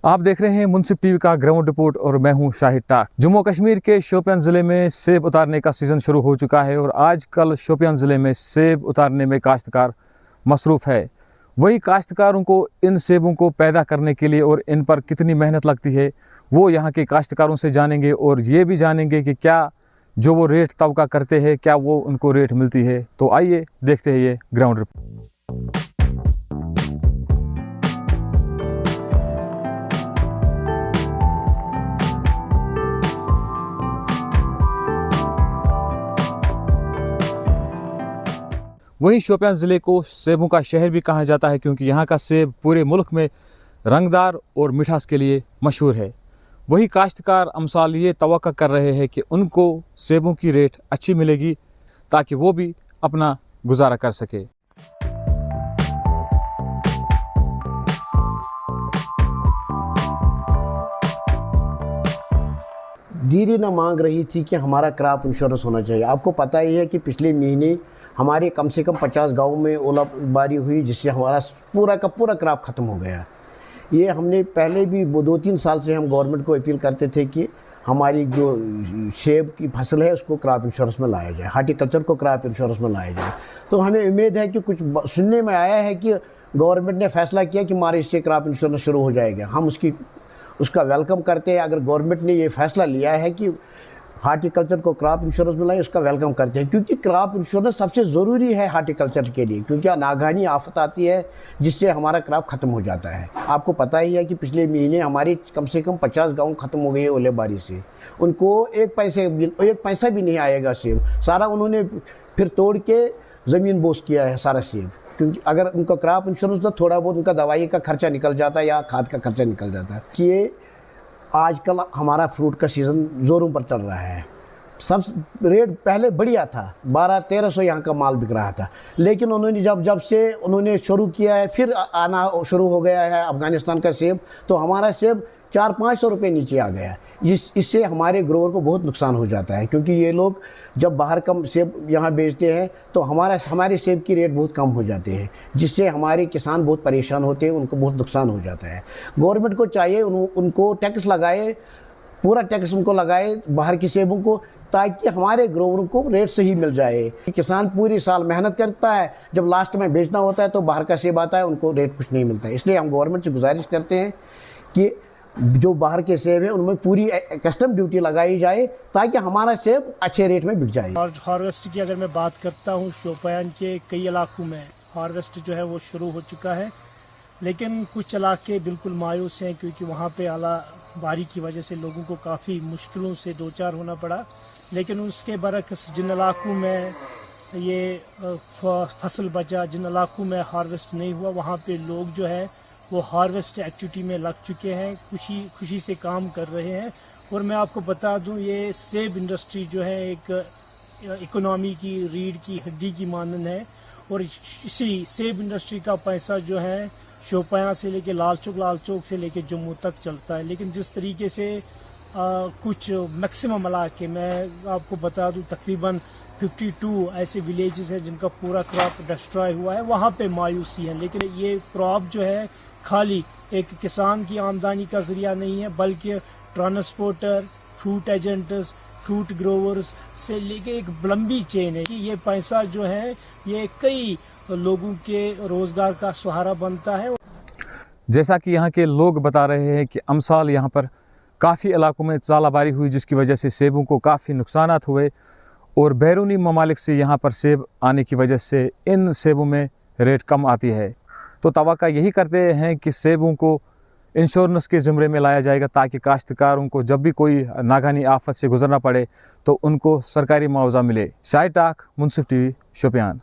आप देख रहे हैं मुनसिफ टीवी का ग्राउंड रिपोर्ट और मैं हूं शाहिद टाक। जम्मू कश्मीर के शोपियान ज़िले में सेब उतारने का सीज़न शुरू हो चुका है और आजकल शोपियान ज़िले में सेब उतारने में काश्तकार मसरूफ़ है। वही काश्तकारों को इन सेबों को पैदा करने के लिए और इन पर कितनी मेहनत लगती है वो यहाँ के काश्तकारों से जानेंगे और ये भी जानेंगे कि क्या जो वो रेट तवक्का करते हैं क्या वो उनको रेट मिलती है। तो आइए देखते हैं ये ग्राउंड रिपोर्ट। वहीं शोपियान ज़िले को सेबों का शहर भी कहा जाता है क्योंकि यहाँ का सेब पूरे मुल्क में रंगदार और मिठास के लिए मशहूर है। वही काश्तकार अमसाल ये तवक्का कर रहे हैं कि उनको सेबों की रेट अच्छी मिलेगी ताकि वो भी अपना गुजारा कर सके। दीदी ना मांग रही थी कि हमारा क्रॉप इंश्योरेंस होना चाहिए। आपको पता ही है कि पिछले महीने हमारे कम से कम 50 गाँव में ओलाबारी हुई जिससे हमारा पूरा का पूरा क्रॉप ख़त्म हो गया। ये हमने पहले भी 2-3 साल से हम गवर्नमेंट को अपील करते थे कि हमारी जो सेब की फसल है उसको क्रॉप इंश्योरेंस में लाया जाए, हार्टिकल्चर को क्रॉप इंश्योरेंस में लाया जाए। तो हमें उम्मीद है कि कुछ सुनने में आया है कि गवर्नमेंट ने फैसला किया कि हमारे इससे क्रॉप इंश्योरेंस शुरू हो जाएगा। हम उसका वेलकम करते हैं। अगर गवर्नमेंट ने ये फैसला लिया है कि हार्टिकल्चर को क्रॉप इंश्योरेंस मिलाएं, उसका वेलकम करते हैं क्योंकि क्रॉप इंश्योरेंस सबसे ज़रूरी है हार्टिकल्चर के लिए, क्योंकि नागानी आफत आती है जिससे हमारा क्रॉप ख़त्म हो जाता है। आपको पता ही है कि पिछले महीने हमारी कम से कम 50 गांव ख़त्म हो गए ओलेबारी से। उनको एक पैसा भी नहीं आएगा सेब, सारा उन्होंने फिर तोड़ के ज़मीन बोस किया है सारा सेब, क्योंकि अगर उनका क्रॉप इंश्योरेंस तो थोड़ा बहुत उनका दवाई का खर्चा निकल जाता है या खाद का खर्चा निकल जाता है। कि आजकल हमारा फ्रूट का सीज़न ज़ोरों पर चल रहा है। सब रेट पहले बढ़िया था, 1200-1300 यहाँ का माल बिक रहा था, लेकिन उन्होंने जब से उन्होंने शुरू किया है फिर आना शुरू हो गया है अफ़गानिस्तान का सेब, तो हमारा सेब 400-500 रुपये नीचे आ गया। इससे हमारे ग्रोवर को बहुत नुकसान हो जाता है क्योंकि ये लोग जब बाहर कम सेब यहाँ बेचते हैं तो हमारे सेब की रेट बहुत कम हो जाते हैं, जिससे हमारे किसान बहुत परेशान होते हैं, उनको बहुत नुकसान हो जाता है। गवर्नमेंट को चाहिए उनको टैक्स लगाए, पूरा टैक्स उनको लगाए बाहर की सेबों को, ताकि हमारे ग्रोवरों को रेट सही मिल जाए। किसान पूरी साल मेहनत करता है, जब लास्ट में बेचना होता है तो बाहर का सेब आता है, उनको रेट कुछ नहीं मिलता है। इसलिए हम गवर्नमेंट से गुजारिश करते हैं कि जो बाहर के सेब हैं उनमें पूरी कस्टम ड्यूटी लगाई जाए ताकि हमारा सेब अच्छे रेट में बिक जाए। और हार्वेस्ट की अगर मैं बात करता हूँ, शोपियान के कई इलाकों में हार्वेस्ट जो है वो शुरू हो चुका है, लेकिन कुछ इलाके बिल्कुल मायूस हैं क्योंकि वहाँ पे आला बारी की वजह से लोगों को काफ़ी मुश्किलों से दो चार होना पड़ा। लेकिन उसके बरक्स जिन इलाकों में ये फसल बचा, जिन इलाकों में हार्वेस्ट नहीं हुआ, वहाँ पे लोग जो है वो हार्वेस्ट एक्टिविटी में लग चुके हैं, खुशी से काम कर रहे हैं। और मैं आपको बता दूं, ये सेब इंडस्ट्री जो है एक इकोनॉमी की रीढ़ की हड्डी की मानन है और इसी सेब इंडस्ट्री का पैसा जो है शोपियां से लेके लाल चौक से लेके जम्मू तक चलता है। लेकिन जिस तरीके से कुछ मैक्सिमम इलाके, मैं आपको बता दूं तकरीबन 52 ऐसे विलेजेस हैं जिनका पूरा क्रॉप डिस्ट्रॉय हुआ है, वहाँ पे मायूसी है। लेकिन ये क्रॉप जो है खाली एक किसान की आमदनी का ज़रिया नहीं है, बल्कि transporter, fruit agents, fruit growers से लेके एक लंबी चेन है कि ये पैसा जो है ये कई लोगों के रोज़गार का सहारा बनता है। जैसा कि यहाँ के लोग बता रहे हैं कि अमसाल यहाँ पर काफ़ी इलाकों में ज़ालाबारी हुई जिसकी वजह से सेबों को काफ़ी नुकसानात हुए और बैरूनी ममालिक से यहाँ पर सेब आने की वजह से इन सेबों में रेट कम आती है। तो तवक्का यही करते हैं कि सेबों को इंश्योरेंस के ज़िम्मे में लाया जाएगा ताकि काश्तकारों को जब भी कोई नागानी आफत से गुजरना पड़े तो उनको सरकारी मुआवजा मिले। शाहिद टाक, मुनसिफ टीवी, शोपियान।